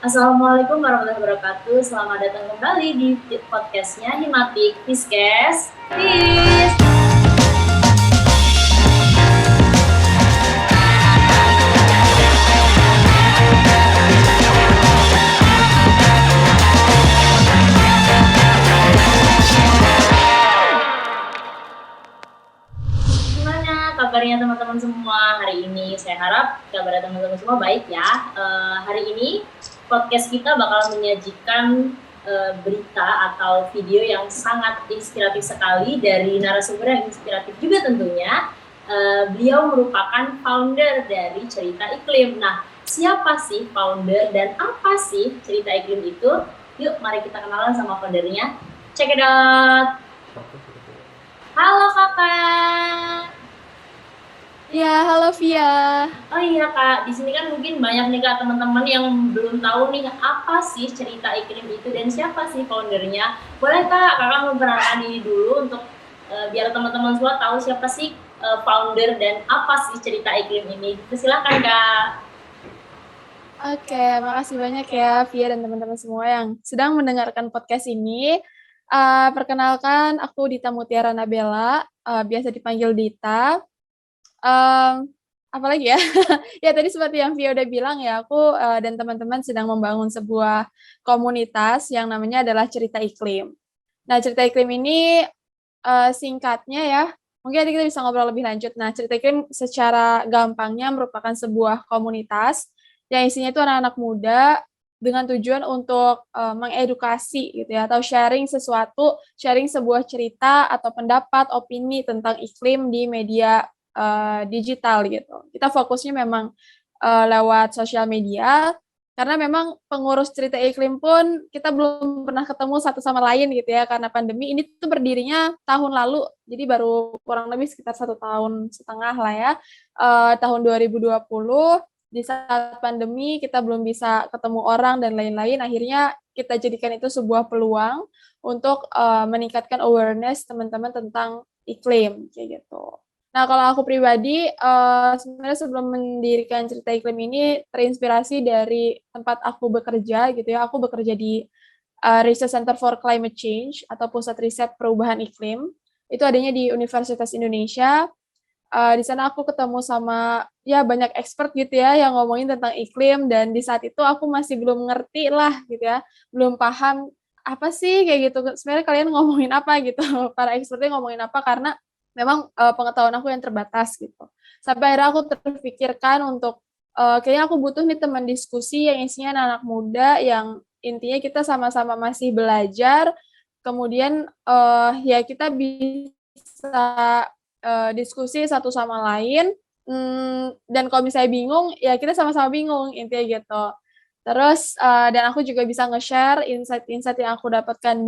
Assalamualaikum warahmatullahi wabarakatuh. Selamat datang kembali di podcastnya Himatik Fiskes. Peace. Gimana kabarnya teman-teman semua hari ini? Saya harap kabar teman-teman semua baik ya. Hari ini podcast kita bakal menyajikan berita atau video yang sangat inspiratif sekali dari narasumber yang inspiratif juga tentunya. Beliau merupakan founder dari Cerita Iklim. Nah, siapa sih founder dan apa sih Cerita Iklim itu? Yuk, mari kita kenalan sama foundernya. Check it out. Halo kakak. Ya, halo Via. Oh iya kak, di sini kan mungkin banyak nih kak teman-teman yang belum tahu nih apa sih Cerita Iklim itu dan siapa sih foundernya. Boleh kak, kakak memperkenalkan diri dulu untuk biar teman-teman semua tahu siapa sih founder dan apa sih Cerita Iklim ini. Silakan kak. Oke, makasih banyak ya Via dan teman-teman semua yang sedang mendengarkan podcast ini. Perkenalkan, aku Dita Mutiara Nabela, biasa dipanggil Dita. Apalagi ya? Ya tadi seperti yang Via udah bilang ya, aku dan teman-teman sedang membangun sebuah komunitas yang namanya adalah Cerita Iklim. Nah, Cerita Iklim ini singkatnya ya, mungkin nanti kita bisa ngobrol lebih lanjut. Nah, Cerita Iklim secara gampangnya merupakan sebuah komunitas yang isinya itu anak-anak muda dengan tujuan untuk mengedukasi gitu ya, atau sharing sesuatu, sharing sebuah cerita atau pendapat, opini tentang iklim di media digital gitu. Kita fokusnya memang lewat sosial media, karena memang pengurus Cerita Iklim pun kita belum pernah ketemu satu sama lain gitu ya, karena pandemi ini tuh berdirinya tahun lalu, jadi baru kurang lebih sekitar 1,5 tahun lah ya. Tahun 2020 di saat pandemi kita belum bisa ketemu orang dan lain-lain, akhirnya kita jadikan itu sebuah peluang untuk meningkatkan awareness teman-teman tentang iklim kayak gitu. Nah, kalau aku pribadi, sebenarnya sebelum mendirikan Cerita Iklim ini terinspirasi dari tempat aku bekerja gitu ya. Aku bekerja di Research Center for Climate Change atau Pusat Riset Perubahan Iklim. Itu adanya di Universitas Indonesia. Di sana aku ketemu sama ya banyak expert gitu ya yang ngomongin tentang iklim, dan di saat itu aku masih belum ngerti lah gitu ya, belum paham apa sih kayak gitu. Sebenarnya kalian ngomongin apa gitu, para expertnya ngomongin apa, karena memang pengetahuan aku yang terbatas gitu. Sampai akhirnya aku terpikirkan untuk kayaknya aku butuh nih teman diskusi yang isinya anak-anak muda yang intinya kita sama-sama masih belajar, kemudian ya kita bisa diskusi satu sama lain, dan kalau misalnya bingung ya kita sama-sama bingung intinya gitu. Terus dan aku juga bisa nge-share insight-insight yang aku dapatkan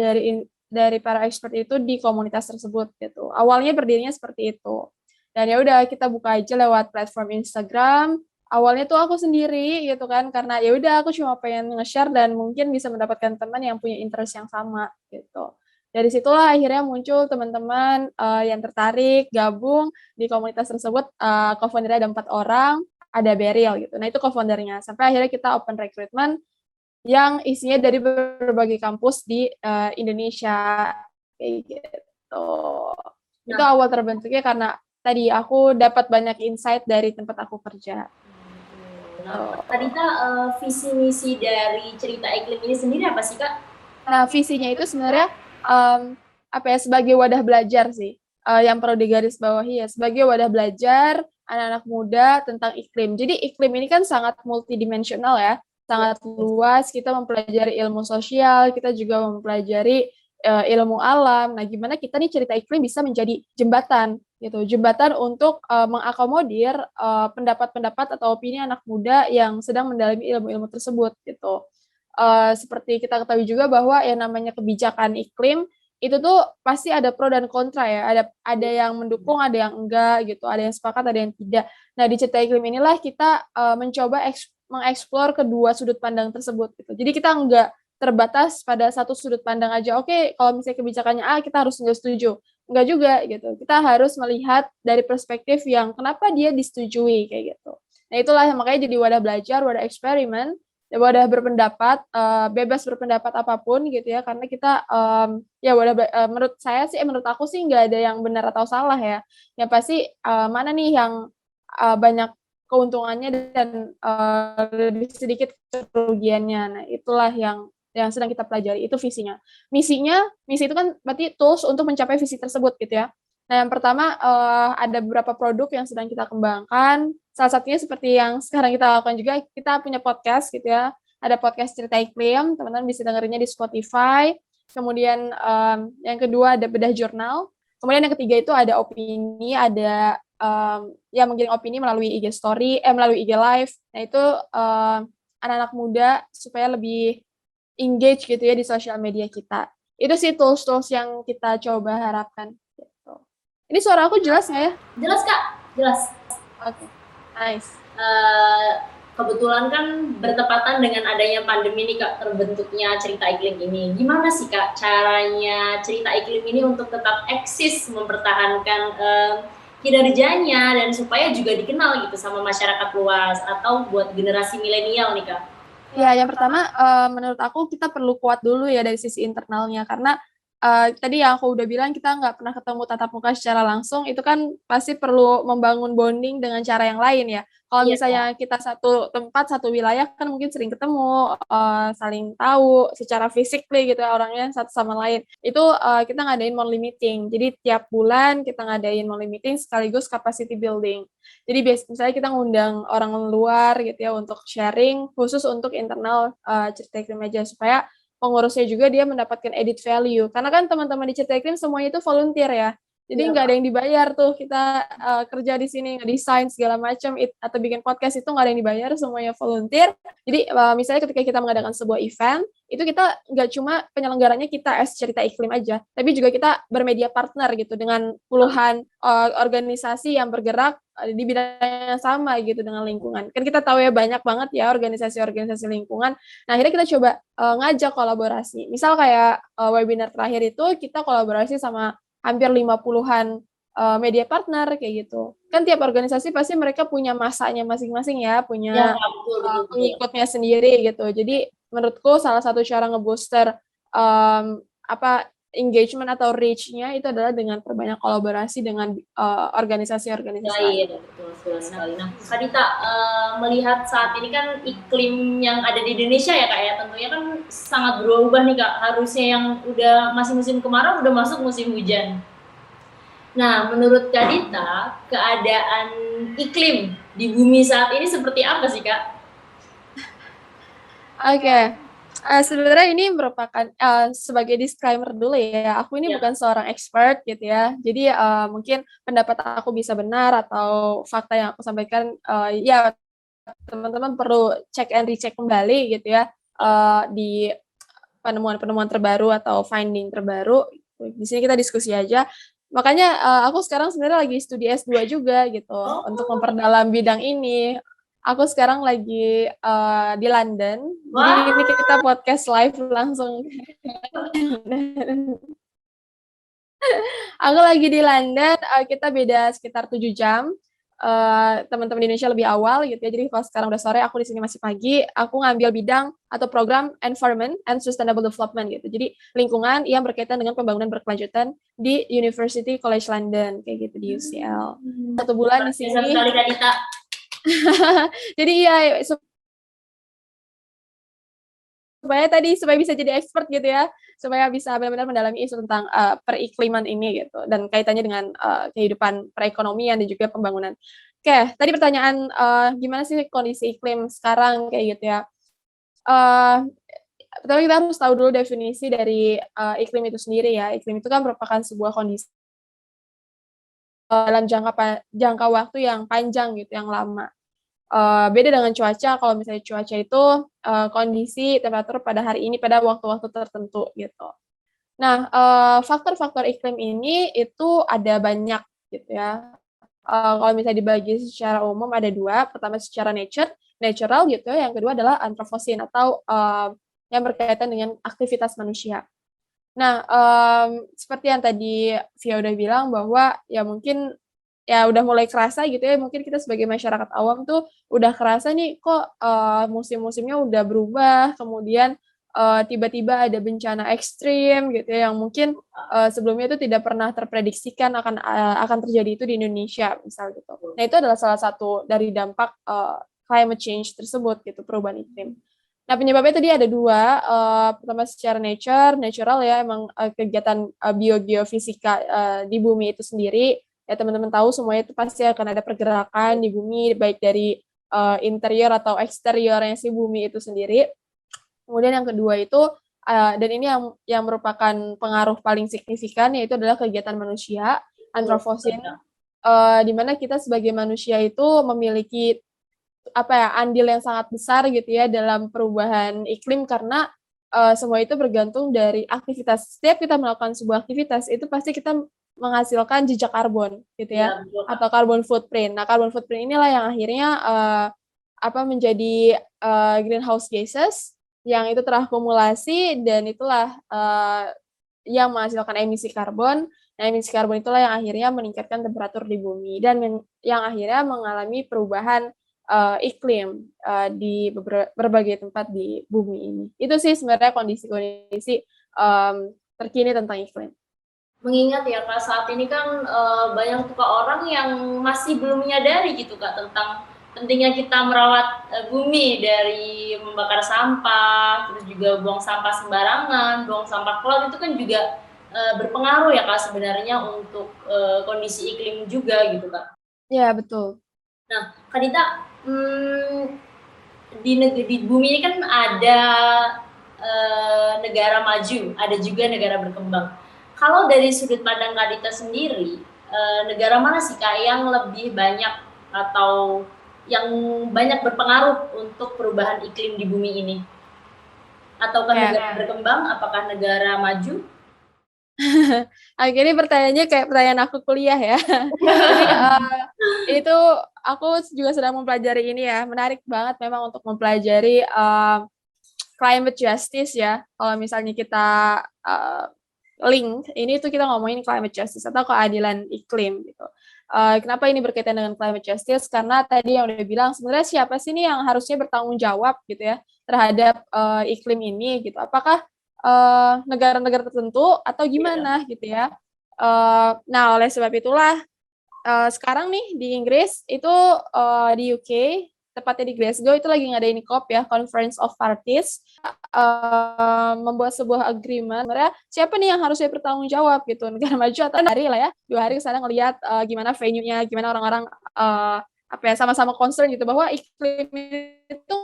dari para expert itu di komunitas tersebut gitu. Awalnya berdirinya seperti itu. Dan ya udah kita buka aja lewat platform Instagram. Awalnya tuh aku sendiri gitu kan, karena ya udah aku cuma pengen nge-share dan mungkin bisa mendapatkan teman yang punya interest yang sama gitu. Dari situlah akhirnya muncul teman-teman yang tertarik gabung di komunitas tersebut. Co-foundernya ada 4 orang, ada Beryl gitu. Nah, itu co-foundernya. Sampai akhirnya kita open recruitment yang isinya dari berbagai kampus di Indonesia kayak gitu. Itu Nah, awal terbentuknya karena tadi aku dapat banyak insight dari tempat aku kerja. nah tadi kak visi misi dari Cerita Iklim ini sendiri apa sih kak? Nah, visinya itu sebenarnya apa ya, sebagai wadah belajar sih. Yang perlu digarisbawahi ya, sebagai wadah belajar anak-anak muda tentang iklim. Jadi iklim ini kan sangat multidimensional ya, Ya. sangat luas. Kita mempelajari ilmu sosial, kita juga mempelajari ilmu alam. Nah, gimana kita nih Cerita Iklim bisa menjadi jembatan gitu, jembatan untuk mengakomodir pendapat-pendapat atau opini anak muda yang sedang mendalami ilmu-ilmu tersebut gitu. Seperti kita ketahui juga bahwa yang namanya kebijakan iklim itu tuh pasti ada pro dan kontra ya, ada yang mendukung, ada yang enggak gitu, ada yang sepakat, ada yang tidak. Nah, di Cerita Iklim inilah kita mencoba mengeksplor kedua sudut pandang tersebut gitu. Jadi kita enggak terbatas pada satu sudut pandang aja. Oke, kalau misalnya kebijakannya A, kita harus enggak setuju. Enggak juga gitu. Kita harus melihat dari perspektif yang kenapa dia disetujui kayak gitu. Nah, itulah yang makanya jadi wadah belajar, wadah eksperimen wadah berpendapat, bebas berpendapat apapun gitu ya, karena kita ya menurut aku sih nggak ada yang benar atau salah ya. Yang pasti mana nih yang banyak keuntungannya dan lebih sedikit kerugiannya. Nah, itulah yang sedang kita pelajari, itu visinya. Misi itu kan berarti tools untuk mencapai visi tersebut gitu ya. Nah, yang pertama ada beberapa produk yang sedang kita kembangkan. Salah satunya seperti yang sekarang kita lakukan juga, kita punya podcast gitu ya. Ada podcast Cerita Iklim, teman-teman bisa dengerinnya di Spotify. Kemudian yang kedua ada bedah jurnal. Kemudian yang ketiga itu ada opini, ada yang menggiring opini melalui IG Story, melalui IG Live. Nah itu anak-anak muda supaya lebih engage gitu ya di sosial media kita. Itu sih tools-tools yang kita coba harapkan. Gitu. Ini suara aku jelas nggak ya? Jelas Kak, jelas. Oke, nice. Kebetulan kan bertepatan dengan adanya pandemi nih Kak, terbentuknya Cerita Iklim ini. Gimana sih Kak caranya Cerita Iklim ini untuk tetap eksis mempertahankan kinerjanya dan supaya juga dikenal gitu sama masyarakat luas atau buat generasi milenial nih Kak? Ya, yang pertama menurut aku kita perlu kuat dulu ya dari sisi internalnya, karena tadi yang aku udah bilang kita nggak pernah ketemu tatap muka secara langsung, itu kan pasti perlu membangun bonding dengan cara yang lain ya. Kalau Iya misalnya Kak. kita satu tempat, satu wilayah kan mungkin sering ketemu, saling tahu secara fisik gitu ya orangnya satu sama lain. Itu kita ngadain monthly meeting. Jadi tiap bulan kita ngadain monthly meeting sekaligus capacity building. Jadi misalnya kita ngundang orang luar gitu ya untuk sharing khusus untuk internal Cerita Iklim aja supaya pengurusnya juga dia mendapatkan added value. Karena kan teman-teman di Cerita Iklim semuanya itu volunteer ya. Jadi Iya nggak ada Kak. yang dibayar tuh kita kerja di sini ngedesain segala macam atau bikin podcast itu nggak ada yang dibayar, semuanya volunteer. Jadi misalnya ketika kita mengadakan sebuah event itu kita nggak cuma penyelenggaranya kita Cerita Iklim aja, tapi juga kita bermedia partner gitu dengan puluhan organisasi yang bergerak di bidang yang sama gitu dengan lingkungan. Kan kita tahu ya banyak banget ya organisasi-organisasi lingkungan. Nah, akhirnya kita coba ngajak kolaborasi. Misal kayak webinar terakhir itu kita kolaborasi sama hampir 50-an media partner kayak gitu. Kan tiap organisasi pasti mereka punya masanya masing-masing ya, Iya punya Kak, betul betul betul. pengikutnya sendiri gitu. Jadi menurutku salah satu cara ngebooster engagement atau reach-nya itu adalah dengan perbanyak kolaborasi dengan organisasi-organisasi lain. Lain, betul sekali. Nah, Kak Dita, melihat saat ini kan iklim yang ada di Indonesia ya Kak ya, tentunya kan sangat berubah nih Kak. Harusnya yang udah masih musim kemarau udah masuk musim hujan. Nah, menurut Kak Dita, keadaan iklim di bumi saat ini seperti apa sih Kak? Oke. Sebenarnya ini merupakan sebagai disclaimer dulu ya, aku ini Ya, bukan seorang expert gitu ya. Jadi mungkin pendapat aku bisa benar atau fakta yang aku sampaikan ya teman-teman perlu cek and recheck kembali gitu ya di penemuan-penemuan terbaru atau finding terbaru. Di sini kita diskusi aja. Makanya aku sekarang sebenarnya lagi studi S2 juga gitu untuk oh, memperdalam bidang ini. Aku sekarang lagi di London, jadi wah, ini kita podcast live langsung. Aku lagi di London, kita beda sekitar 7 jam. Teman-teman di Indonesia lebih awal gitu ya. Jadi kalau sekarang udah sore, aku di sini masih pagi. Aku ngambil bidang atau program Environment and Sustainable Development gitu. Jadi lingkungan yang berkaitan dengan pembangunan berkelanjutan di University College London kayak gitu di UCL. 1 bulan di biasa sini. sekali Kak Dita. Jadi iya supaya bisa jadi expert gitu ya, supaya bisa benar-benar mendalami isu tentang perikliman ini gitu dan kaitannya dengan kehidupan perekonomian dan juga pembangunan. Oke, tadi pertanyaan gimana sih kondisi iklim sekarang kayak gitu ya. Pertama kita harus tahu dulu definisi dari iklim itu sendiri ya. Iklim itu kan merupakan sebuah kondisi dalam jangka waktu yang panjang gitu, yang lama. Beda dengan cuaca, kalau misalnya cuaca itu kondisi temperatur pada hari ini pada waktu-waktu tertentu gitu. Nah, faktor-faktor iklim ini itu ada banyak gitu ya. Kalau misalnya dibagi secara umum ada 2, pertama secara natural gitu, yang kedua adalah antroposen atau yang berkaitan dengan aktivitas manusia. Nah, seperti yang tadi Via udah bilang bahwa ya mungkin ya udah mulai kerasa gitu ya, mungkin kita sebagai masyarakat awam tuh udah kerasa nih kok musim-musimnya udah berubah, kemudian tiba-tiba ada bencana ekstrim gitu ya, yang mungkin sebelumnya itu tidak pernah terprediksikan akan terjadi itu di Indonesia misal gitu. Nah itu adalah salah satu dari dampak climate change tersebut gitu, perubahan iklim. Nah penyebabnya tadi ada dua, pertama secara natural ya, emang kegiatan biogeofisika di bumi itu sendiri, ya teman-teman tahu semuanya itu pasti akan ada pergerakan di bumi, baik dari interior atau eksteriornya si bumi itu sendiri. Kemudian yang kedua itu, dan ini yang merupakan pengaruh paling signifikan, yaitu adalah kegiatan manusia, antroposen, di mana kita sebagai manusia itu memiliki andil yang sangat besar gitu ya dalam perubahan iklim, karena semua itu bergantung dari aktivitas. Setiap kita melakukan sebuah aktivitas itu pasti kita menghasilkan jejak karbon gitu ya, atau carbon footprint. Nah, carbon footprint inilah yang akhirnya menjadi greenhouse gases yang itu terakumulasi, dan itulah yang menghasilkan emisi karbon. Nah, emisi karbon itulah yang akhirnya meningkatkan temperatur di bumi dan yang akhirnya mengalami perubahan iklim di berbagai tempat di bumi ini. Itu sih sebenarnya kondisi-kondisi terkini tentang iklim. Mengingat ya Kak, saat ini kan banyak tuh Kak orang yang masih belum menyadari gitu Kak tentang pentingnya kita merawat bumi, dari membakar sampah, terus juga buang sampah sembarangan, buang sampah ke laut, itu kan juga berpengaruh ya Kak sebenarnya untuk kondisi iklim juga gitu Kak. Ya, betul. Nah, Kak Dita, di bumi ini kan ada negara maju, ada juga negara berkembang. Kalau dari sudut pandang Kak Dita sendiri, negara mana sih Kak yang lebih banyak atau yang banyak berpengaruh untuk perubahan iklim di bumi ini? Ataukah negara berkembang, apakah negara maju? Akhirnya pertanyaannya kayak pertanyaan aku kuliah ya. Jadi itu aku juga sedang mempelajari ini ya. Menarik banget memang untuk mempelajari climate justice ya. Kalau misalnya kita link, ini tuh kita ngomongin climate justice atau keadilan iklim gitu. Kenapa ini berkaitan dengan climate justice? Karena tadi yang udah bilang, sebenarnya siapa sih nih yang harusnya bertanggung jawab gitu ya terhadap iklim ini gitu. Apakah negara-negara tertentu atau gimana gitu ya. Nah, oleh sebab itulah sekarang nih di Inggris itu di UK, tepatnya di Glasgow, itu lagi ngadain COP ya, Conference of Parties, membuat sebuah agreement. Sebenarnya siapa nih yang harusnya bertanggung jawab gitu, negara maju atau hari lah ya, 2 hari kesana ngelihat gimana venue-nya, gimana orang-orang sama-sama concern gitu bahwa iklim itu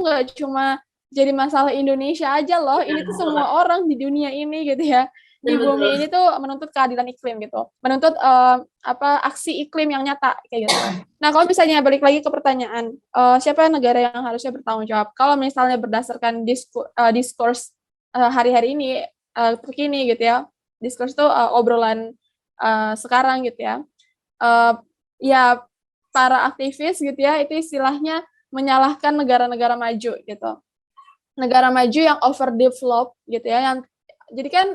nggak cuma jadi masalah Indonesia aja loh, ini tuh semua orang di dunia ini gitu ya, di bumi ini tuh menuntut keadilan iklim gitu, menuntut aksi iklim yang nyata kayak gitu. Nah, kalau misalnya balik lagi ke pertanyaan, siapa negara yang harusnya bertanggung jawab? Kalau misalnya berdasarkan diskurs hari-hari ini terkini gitu ya, diskurs itu obrolan sekarang gitu ya, ya para aktivis gitu ya, itu istilahnya menyalahkan negara-negara maju gitu. Negara maju yang overdeveloped gitu ya, yang jadi kan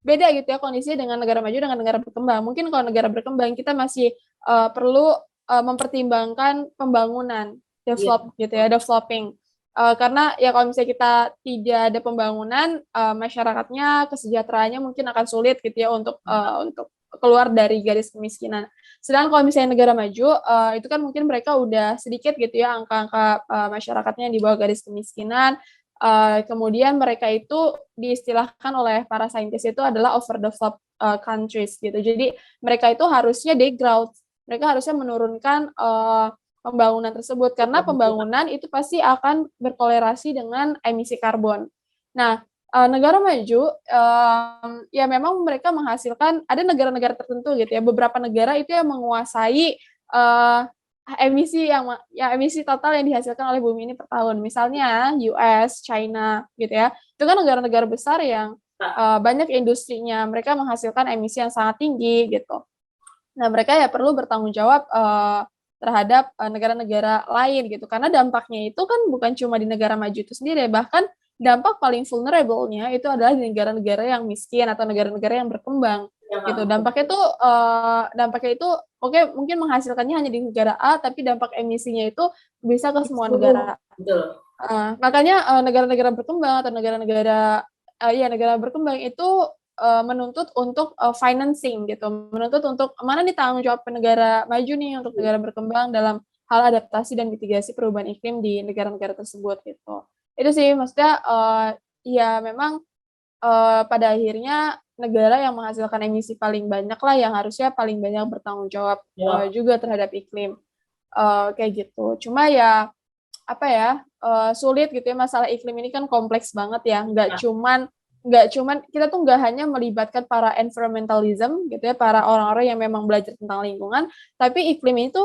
beda gitu ya kondisinya dengan negara maju dengan negara berkembang. Mungkin kalau negara berkembang kita masih perlu mempertimbangkan pembangunan, developing. Karena ya kalau misalnya kita tidak ada pembangunan, masyarakatnya, kesejahteraannya mungkin akan sulit gitu ya untuk keluar dari garis kemiskinan. Sedangkan kalau misalnya negara maju, itu kan mungkin mereka udah sedikit gitu ya angka-angka masyarakatnya di bawah garis kemiskinan. Kemudian mereka itu diistilahkan oleh para saintis itu adalah overdeveloped countries gitu. Jadi mereka itu harusnya degrowth, mereka harusnya menurunkan pembangunan tersebut, karena pembangunan itu pasti akan berkolerasi dengan emisi karbon. Nah, negara maju ya memang mereka menghasilkan, ada negara-negara tertentu gitu ya, beberapa negara itu yang menguasai emisi total yang dihasilkan oleh bumi ini per tahun. Misalnya US, China gitu ya. Itu kan negara-negara besar yang banyak industrinya, mereka menghasilkan emisi yang sangat tinggi gitu. Nah, mereka ya perlu bertanggung jawab terhadap negara-negara lain gitu. Karena dampaknya itu kan bukan cuma di negara maju itu sendiri, bahkan dampak paling vulnerable-nya itu adalah di negara-negara yang miskin atau negara-negara yang berkembang. Ya, Kak, gitu. betul. Dampaknya itu oke mungkin menghasilkannya hanya di negara A, tapi dampak emisinya itu bisa ke semua Seluruh, negara. betul. Makanya negara-negara berkembang atau negara-negara ya negara berkembang itu menuntut untuk financing gitu, menuntut untuk mana nih tanggung jawab negara maju nih untuk negara berkembang dalam hal adaptasi dan mitigasi perubahan iklim di negara-negara tersebut gitu. Itu sih maksudnya ya memang pada akhirnya negara yang menghasilkan emisi paling banyak lah yang harusnya paling banyak bertanggung jawab Jawab. juga terhadap iklim kayak gitu. Cuma ya apa ya sulit gitu ya masalah iklim ini kan kompleks banget ya nggak cuman kita tuh nggak hanya melibatkan para environmentalism gitu ya para orang-orang yang memang belajar tentang lingkungan tapi iklim itu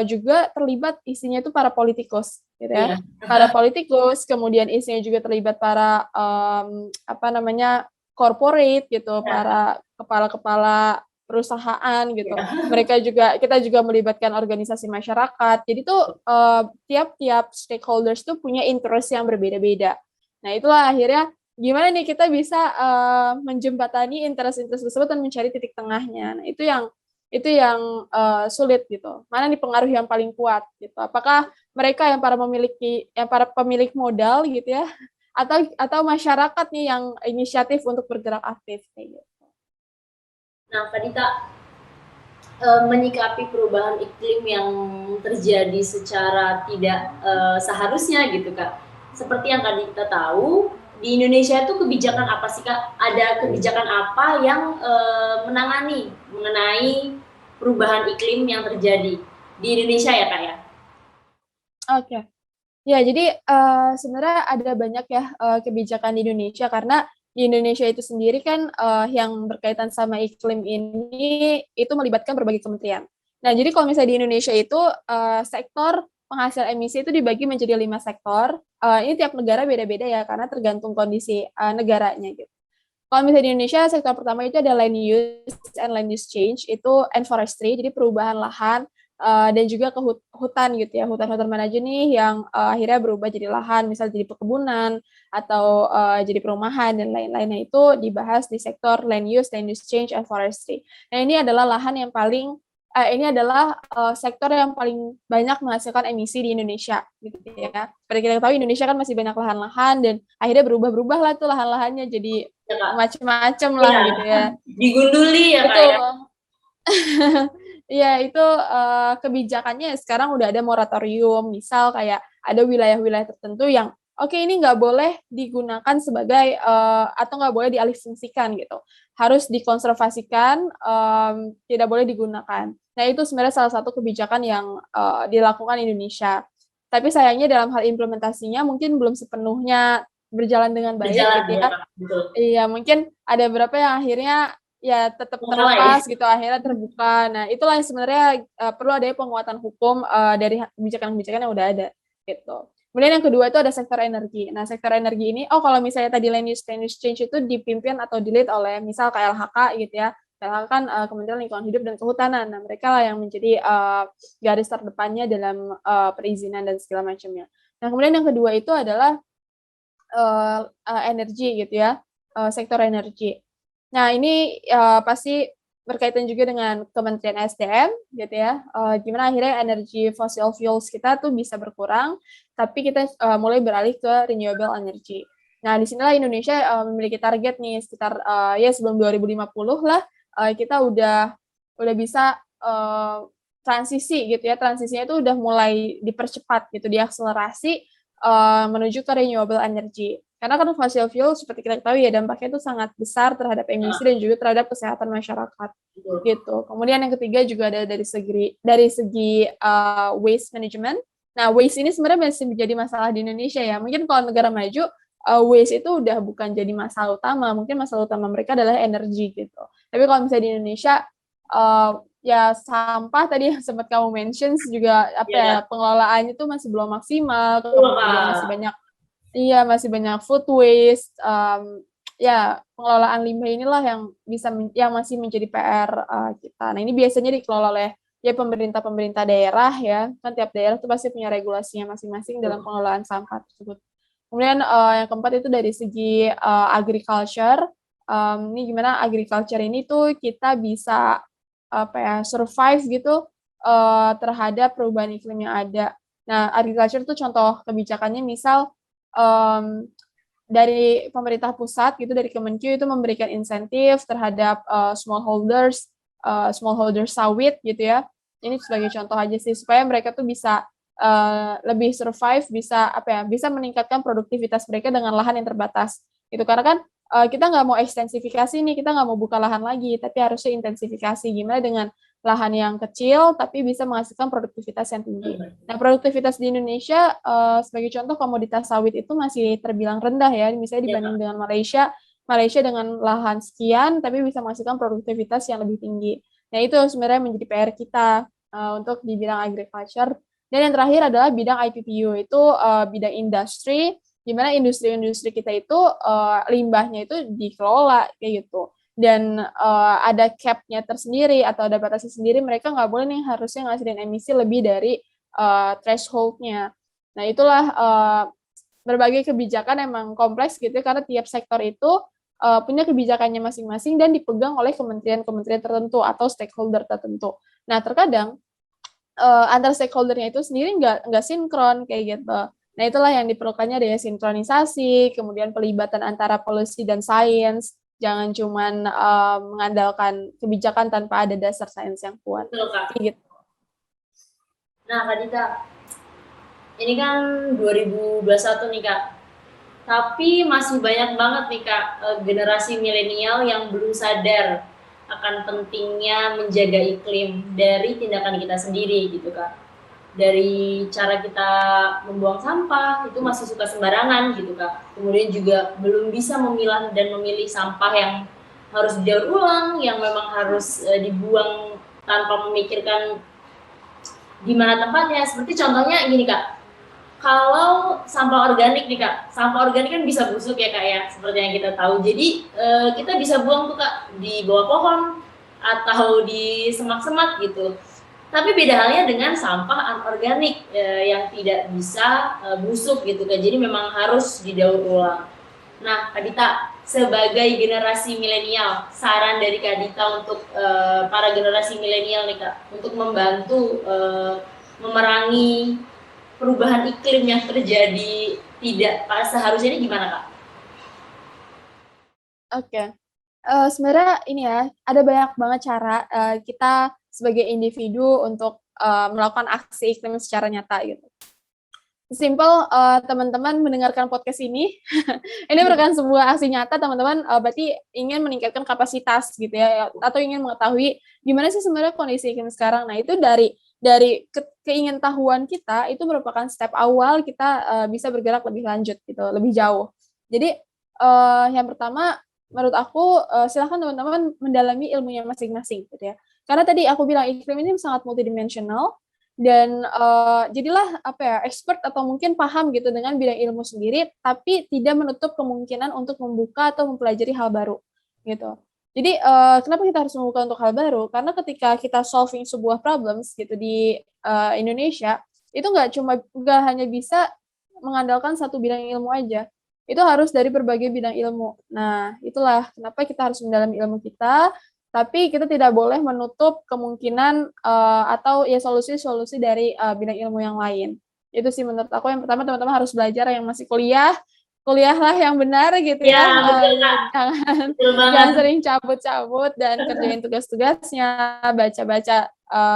juga terlibat isinya itu para politikus gitu ya Iya. para politikus kemudian isinya juga terlibat para apa namanya corporate gitu Ya, para kepala-kepala perusahaan gitu ya. kita juga melibatkan organisasi masyarakat jadi tuh tiap-tiap stakeholders tuh punya interest yang berbeda-beda. Nah, itulah akhirnya gimana nih kita bisa menjembatani interest-interest tersebut dan mencari titik tengahnya. Nah, itu yang sulit gitu. Mana nih pengaruh yang paling kuat gitu. Apakah mereka yang para pemilik modal gitu ya atau masyarakat nih yang inisiatif untuk bergerak aktif kayak gitu. Nah, Kak Dita, menyikapi perubahan iklim yang terjadi secara tidak seharusnya gitu, Kak. Seperti yang tadi kita tahu, di Indonesia itu kebijakan apa sih, Kak? Ada kebijakan apa yang menangani mengenai perubahan iklim yang terjadi di Indonesia ya, Kak ya? Oke. Ya, jadi sebenarnya ada banyak ya kebijakan di Indonesia karena di Indonesia itu sendiri kan yang berkaitan sama iklim ini itu melibatkan berbagai kementerian. Nah, jadi kalau misalnya di Indonesia itu sektor penghasil emisi itu dibagi menjadi 5 sektor. Ini tiap negara beda-beda ya karena tergantung kondisi negaranya gitu. Kalau misalnya di Indonesia sektor pertama itu ada land use and land use change itu and forestry jadi perubahan lahan dan juga ke hutan gitu ya hutan-hutan mana aja nih yang akhirnya berubah jadi lahan misal jadi perkebunan atau jadi perumahan dan lain-lainnya itu dibahas di sektor land use change and forestry. Nah ini adalah lahan yang paling ini adalah sektor yang paling banyak menghasilkan emisi di Indonesia gitu ya. Seperti kita tahu Indonesia kan masih banyak lahan-lahan dan akhirnya berubah-berubah lah tuh lahan-lahannya jadi Ya, Kak. macam-macam lah Iya, gitu ya. digunduli ya, Kak ya? Betul. Iya, itu kebijakannya sekarang udah ada moratorium, misal kayak ada wilayah-wilayah tertentu yang oke ini nggak boleh digunakan sebagai atau nggak boleh dialihfungsikan gitu, harus dikonservasikan, tidak boleh digunakan. Nah itu sebenarnya salah satu kebijakan yang dilakukan Indonesia. Tapi sayangnya dalam hal implementasinya mungkin belum sepenuhnya berjalan dengan baik Berjalan gitu ya, ya. Kak. Betul. Iya, mungkin ada beberapa yang akhirnya ya tetap Mulai. terlepas gitu, akhirnya terbuka. Nah, itulah yang sebenarnya perlu adanya penguatan hukum dari kebijakan-kebijakan yang udah ada gitu. Kemudian yang kedua itu ada sektor energi. Nah, sektor energi ini, kalau misalnya tadi land use change itu dipimpin atau di-lead oleh misal KLHK gitu ya. KLHK kan Kementerian Lingkungan Hidup dan Kehutanan. Nah, mereka lah yang menjadi garis terdepannya dalam perizinan dan segala macamnya. Nah, kemudian yang kedua itu adalah energi gitu ya, sektor energi. Nah ini pasti berkaitan juga dengan Kementerian SDM gitu ya, gimana akhirnya energi fossil fuels kita tuh bisa berkurang, tapi kita mulai beralih ke renewable energy. Nah disinilah Indonesia memiliki target nih sekitar ya sebelum 2050 lah kita udah bisa transisi gitu ya, transisinya itu udah mulai dipercepat gitu, diakselerasi menuju ke renewable energy. Karena kan fossil fuel seperti kita ketahui ya dampaknya itu sangat besar terhadap emisi dan juga terhadap kesehatan masyarakat Betul. gitu. Kemudian yang ketiga juga ada dari segi waste management. Nah, waste ini sebenarnya masih menjadi masalah di Indonesia ya. Mungkin kalau negara maju waste itu udah bukan jadi masalah utama. Mungkin masalah utama mereka adalah energi gitu. Tapi kalau misalnya di Indonesia ya sampah tadi yang sempat kamu mention juga apa Iya, ya Kak. pengelolaannya itu masih belum maksimal, Betul, kemudian Kak. masih banyak food waste, ya pengelolaan limbah inilah yang masih menjadi PR kita. Nah ini biasanya dikelola oleh ya pemerintah daerah ya, kan tiap daerah itu pasti punya regulasinya masing-masing dalam pengelolaan sampah tersebut. Kemudian yang keempat itu dari segi agriculture, ini gimana agriculture ini tuh kita bisa survive gitu terhadap perubahan iklim yang ada. Nah, agriculture tuh contoh kebijakannya misal dari pemerintah pusat gitu, dari Kemenkyu itu memberikan insentif terhadap smallholder sawit gitu ya. Ini sebagai contoh aja sih supaya mereka tuh bisa lebih survive, bisa meningkatkan produktivitas mereka dengan lahan yang terbatas. Gitu karena kan kita nggak mau ekstensifikasi nih, kita nggak mau buka lahan lagi, tapi harusnya intensifikasi. Gimana dengan lahan yang kecil tapi bisa menghasilkan produktivitas yang tinggi. Nah, produktivitas di Indonesia sebagai contoh komoditas sawit itu masih terbilang rendah ya, misalnya dibanding dengan Malaysia. Malaysia dengan lahan sekian tapi bisa menghasilkan produktivitas yang lebih tinggi. Nah, itu sebenarnya menjadi PR kita untuk di bidang agriculture. Dan yang terakhir adalah bidang IPPU, itu bidang industri, di mana industri-industri kita itu limbahnya itu dikelola kayak gitu. Dan ada cap-nya tersendiri atau ada batasnya sendiri, mereka nggak boleh nih harusnya ngasilin emisi lebih dari threshold-nya. Nah, itulah berbagai kebijakan emang kompleks gitu karena tiap sektor itu punya kebijakannya masing-masing dan dipegang oleh kementerian-kementerian tertentu atau stakeholder tertentu. Nah, terkadang antar stakeholder-nya itu sendiri nggak sinkron kayak gitu. Nah, itulah yang diperlukannya ada sinkronisasi, kemudian pelibatan antara policy dan sains. Jangan cuman mengandalkan kebijakan tanpa ada dasar sains yang kuat. Betul, Kak. Gitu. Nah, Kak Dita, ini kan 2021 nih, Kak. Tapi masih banyak banget nih, Kak, generasi milenial yang belum sadar akan pentingnya menjaga iklim dari tindakan kita sendiri gitu, Kak. Dari cara kita membuang sampah itu masih suka sembarangan gitu, Kak. Kemudian juga belum bisa memilah dan memilih sampah yang harus didaur ulang, yang memang harus dibuang tanpa memikirkan di mana tempatnya. Seperti contohnya gini, Kak. Kalau sampah organik nih, Kak, sampah organik kan bisa busuk ya, Kak ya, seperti yang kita tahu. Jadi kita bisa buang tuh, Kak, di bawah pohon atau di semak-semak gitu. Tapi beda halnya dengan sampah anorganik yang tidak bisa busuk gitu, Kak. Jadi memang harus didaur ulang. Nah, Kak Dita, sebagai generasi milenial, saran dari Kak Dita untuk para generasi milenial nih, Kak, untuk membantu memerangi perubahan iklim yang terjadi tidak seharusnya ini gimana, Kak? Oke. Sebenarnya ini ya, ada banyak banget cara kita sebagai individu untuk melakukan aksi iklim secara nyata gitu. Simple, teman-teman mendengarkan podcast ini, ini merupakan sebuah aksi nyata teman-teman, berarti ingin meningkatkan kapasitas gitu ya, atau ingin mengetahui gimana sih sebenarnya kondisi iklim sekarang. Nah, itu dari keingintahuan kita itu merupakan step awal kita bisa bergerak lebih lanjut gitu, lebih jauh. Jadi yang pertama menurut aku silahkan teman-teman mendalami ilmunya masing-masing gitu ya. Karena tadi aku bilang iklim ini sangat multidimensional dan jadilah expert atau mungkin paham gitu dengan bidang ilmu sendiri, tapi tidak menutup kemungkinan untuk membuka atau mempelajari hal baru gitu. Jadi kenapa kita harus membuka untuk hal baru? Karena ketika kita solving sebuah problems gitu di Indonesia, itu nggak hanya bisa mengandalkan satu bidang ilmu aja. Itu harus dari berbagai bidang ilmu. Nah, itulah kenapa kita harus mendalami ilmu kita, tapi kita tidak boleh menutup kemungkinan atau ya solusi-solusi dari bidang ilmu yang lain. Itu sih menurut aku yang pertama teman-teman harus belajar yang masih kuliahlah yang benar gitu ya. Jangan sering cabut-cabut dan kerjain tugas-tugasnya,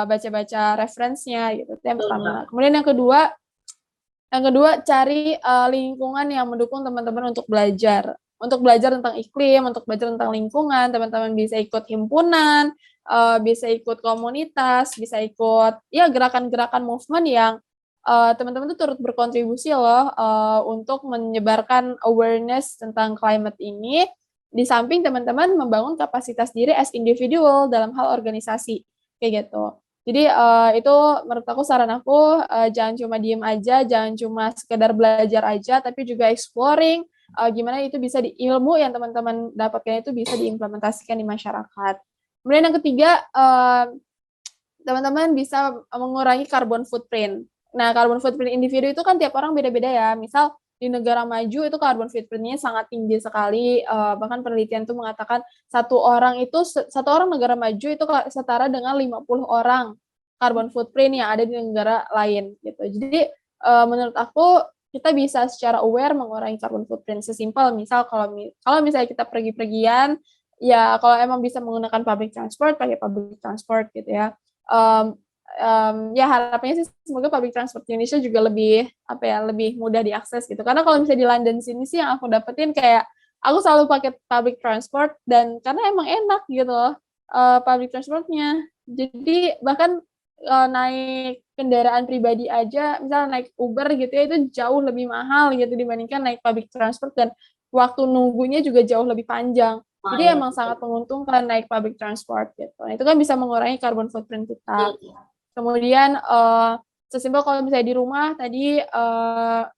baca-baca referensinya gitu. Itu yang pertama. Kemudian yang kedua cari lingkungan yang mendukung teman-teman untuk belajar. Untuk belajar tentang iklim, untuk belajar tentang lingkungan, teman-teman bisa ikut himpunan, bisa ikut komunitas, bisa ikut ya gerakan-gerakan movement yang teman-teman tuh turut berkontribusi loh untuk menyebarkan awareness tentang climate ini, di samping teman-teman membangun kapasitas diri as individual dalam hal organisasi kayak gitu. Jadi itu menurut aku saran aku jangan cuma diem aja, jangan cuma sekedar belajar aja, tapi juga exploring gimana itu bisa ilmu yang teman-teman dapatkan itu bisa diimplementasikan di masyarakat. Kemudian yang ketiga, teman-teman bisa mengurangi carbon footprint. Nah, carbon footprint individu itu kan tiap orang beda-beda ya. Misal di negara maju itu carbon footprint-nya sangat tinggi sekali, bahkan penelitian tuh mengatakan satu orang negara maju itu setara dengan 50 orang carbon footprint yang ada di negara lain gitu. Jadi menurut aku kita bisa secara aware mengurangi carbon footprint. Sesimpel misal kalau misalnya kita pergi-pergian, ya kalau emang bisa menggunakan public transport, pakai public transport gitu ya. Ya harapannya sih semoga public transport di Indonesia juga lebih mudah diakses gitu. Karena kalau misalnya di London sini sih yang aku dapetin kayak aku selalu pakai public transport dan karena emang enak gitu loh public transportnya. Jadi bahkan naik kendaraan pribadi aja, misalnya naik Uber gitu ya, itu jauh lebih mahal gitu dibandingkan naik public transport dan waktu nunggunya juga jauh lebih panjang. Jadi ya, emang sangat menguntungkan naik public transport gitu. Nah, itu kan bisa mengurangi carbon footprint kita. Kemudian sesimpel kalau misalnya di rumah tadi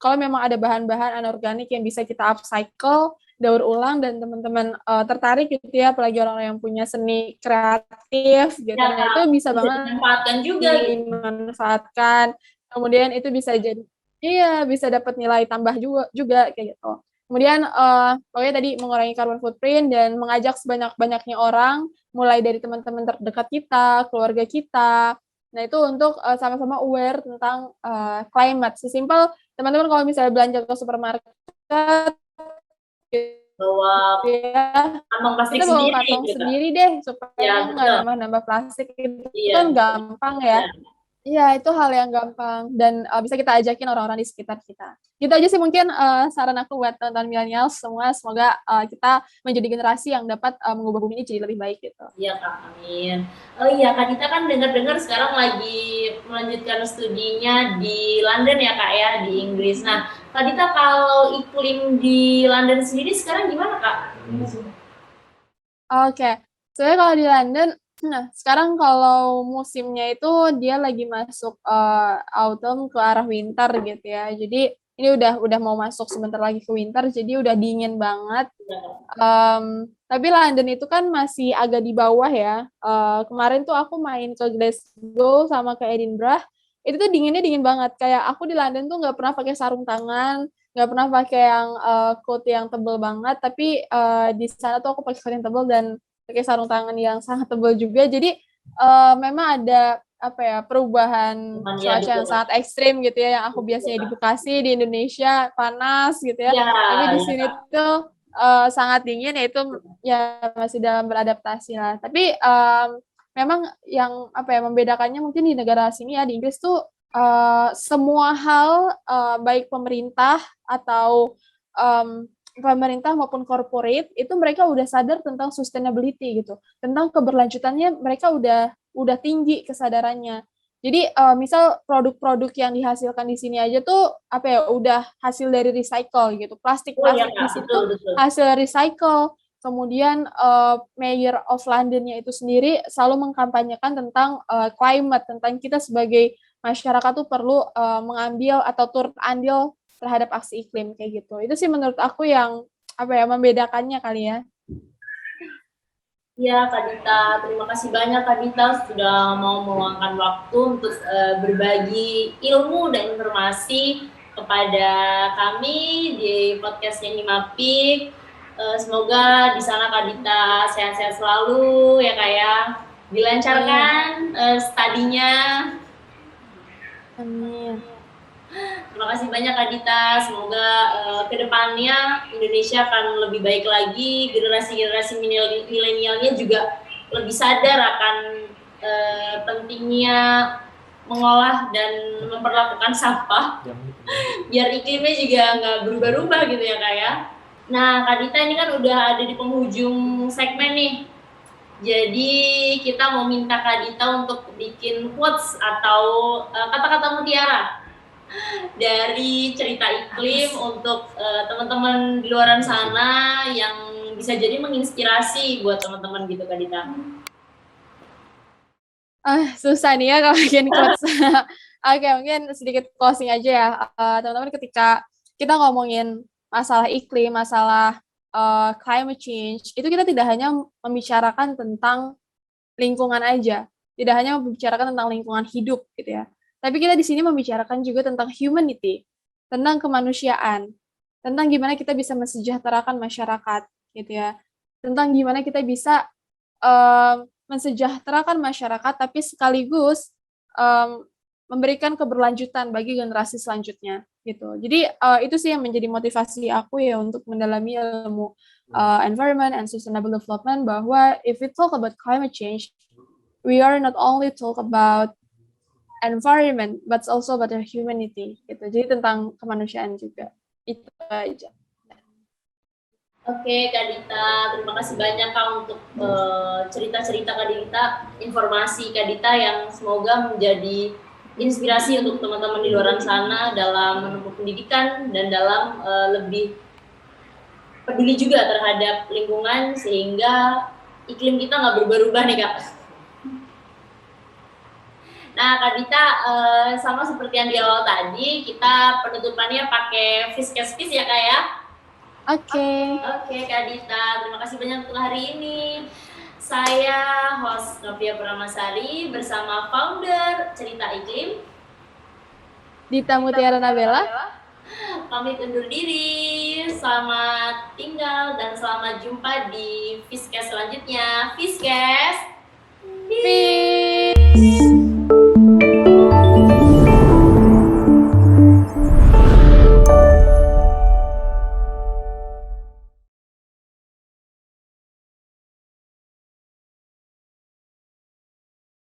kalau memang ada bahan-bahan anorganik yang bisa kita upcycle, daur ulang dan teman-teman tertarik gitu ya, apalagi orang yang punya seni kreatif gitu. Ya, Nah, itu bisa banget dimanfaatkan juga gitu. dimanfaatkan. Kemudian itu bisa dapat nilai tambah juga kayak gitu. Kemudian pokoknya tadi mengurangi carbon footprint dan mengajak sebanyak-banyaknya orang, mulai dari teman-teman terdekat kita, keluarga kita. Nah, itu untuk sama-sama aware tentang climate. Sesimpel teman-teman kalau misalnya belanja ke supermarket Bawa ya, kantong plastik kita bawa sendiri kantong gitu. sendiri deh supaya Ya, nggak betul. nambah-nambah plastik itu Iya, kan betul. gampang ya. Iya, itu hal yang gampang dan bisa kita ajakin orang-orang di sekitar kita. Gitu aja sih mungkin saran aku buat teman-teman milenial semua. Semoga kita menjadi generasi yang dapat mengubah bumi ini jadi lebih baik gitu. Iya Kak, amin. Oh iya Kak Dita kan dengar-dengar sekarang lagi melanjutkan studinya di London ya Kak ya, di Inggris. Nah Kak Dita kalau iklim di London sendiri sekarang gimana Kak? Oke, sebenarnya kalau di London, nah sekarang kalau musimnya itu dia lagi masuk autumn ke arah winter gitu ya. Jadi ini udah mau masuk sebentar lagi ke winter, jadi udah dingin banget. Tapi London itu kan masih agak di bawah ya. Kemarin tuh aku main ke Glasgow sama ke Edinburgh, itu tuh dinginnya dingin banget. Kayak aku di London tuh nggak pernah pakai sarung tangan, nggak pernah pakai yang coat yang tebel banget, tapi di sana tuh aku pakai coat yang tebel dan pakai sarung tangan yang sangat tebel juga. Jadi memang ada perubahan Ya, cuaca yang betul. sangat ekstrim gitu ya, yang aku biasanya di Bekasi di Indonesia panas gitu ya, Ya, tapi di ya sini Kak. tuh sangat dingin ya, itu ya masih dalam beradaptasi lah. Tapi memang yang membedakannya mungkin di negara sini ya, di Inggris tuh semua hal baik pemerintah atau pemerintah maupun corporate itu mereka udah sadar tentang sustainability gitu, tentang keberlanjutannya mereka udah tinggi kesadarannya. Jadi misal produk-produk yang dihasilkan di sini aja tuh udah hasil dari recycle gitu, Oh ya plastik-plastik di Kak, situ betul betul. hasil recycle. Kemudian Mayor of London-nya itu sendiri selalu mengkampanyekan tentang climate, tentang kita sebagai masyarakat tuh perlu mengambil atau turut andil terhadap aksi iklim kayak gitu. Itu sih menurut aku yang membedakannya kali ya. Ya Kak Dita, terima kasih banyak Kak Dita sudah mau meluangkan waktu untuk berbagi ilmu dan informasi kepada kami di podcastnya Himapik. Semoga di sana Kak Dita sehat-sehat selalu ya Kak ya, dilancarkan studinya. Amin. Terima kasih banyak Kak Dita, semoga kedepannya Indonesia akan lebih baik lagi, generasi-generasi milenialnya juga lebih sadar akan pentingnya mengolah dan memperlakukan sampah biar iklimnya juga nggak berubah-ubah gitu ya Kak ya. Nah Kak Dita ini kan udah ada di penghujung segmen nih, jadi kita mau minta Kak Dita untuk bikin quotes atau kata-kata mutiara dari cerita iklim untuk teman-teman di luaran sana yang bisa jadi menginspirasi buat teman-teman gitu Kak Dita. Susah nih ya kalau bikin quotes. Oke, mungkin sedikit closing aja ya. Teman-teman, ketika kita ngomongin masalah iklim, masalah climate change, itu kita tidak hanya membicarakan tentang lingkungan aja, tidak hanya membicarakan tentang lingkungan hidup gitu ya. Tapi kita di sini membicarakan juga tentang humanity, tentang kemanusiaan. tentang gimana kita bisa mensejahterakan masyarakat, gitu ya. Tentang gimana kita bisa mensejahterakan masyarakat, tapi sekaligus memberikan keberlanjutan bagi generasi selanjutnya, gitu. Jadi itu sih yang menjadi motivasi aku ya untuk mendalami ilmu environment and sustainable development, bahwa if we talk about climate change, we are not only talk about environment, but also about our humanity, gitu. Jadi tentang kemanusiaan juga. Itu aja. Oke, Kak Dita, terima kasih banyak Kak untuk cerita-cerita Kak Dita, informasi Kak Dita yang semoga menjadi inspirasi untuk teman-teman di luar sana dalam menempuh pendidikan dan dalam lebih peduli juga terhadap lingkungan sehingga iklim kita nggak berubah-ubah nih Kak. Nah Kak Dita, sama seperti yang di awal tadi, kita penutupannya pakai Fiskes ya Kak ya? Oke, Kak Dita, terima kasih banyak untuk hari ini. Saya host Novia Pramasari bersama founder Cerita Iklim, Dita Mutiara Nabela. Pamit undur diri, selamat tinggal dan selamat jumpa di Fiskes selanjutnya. Fiskes!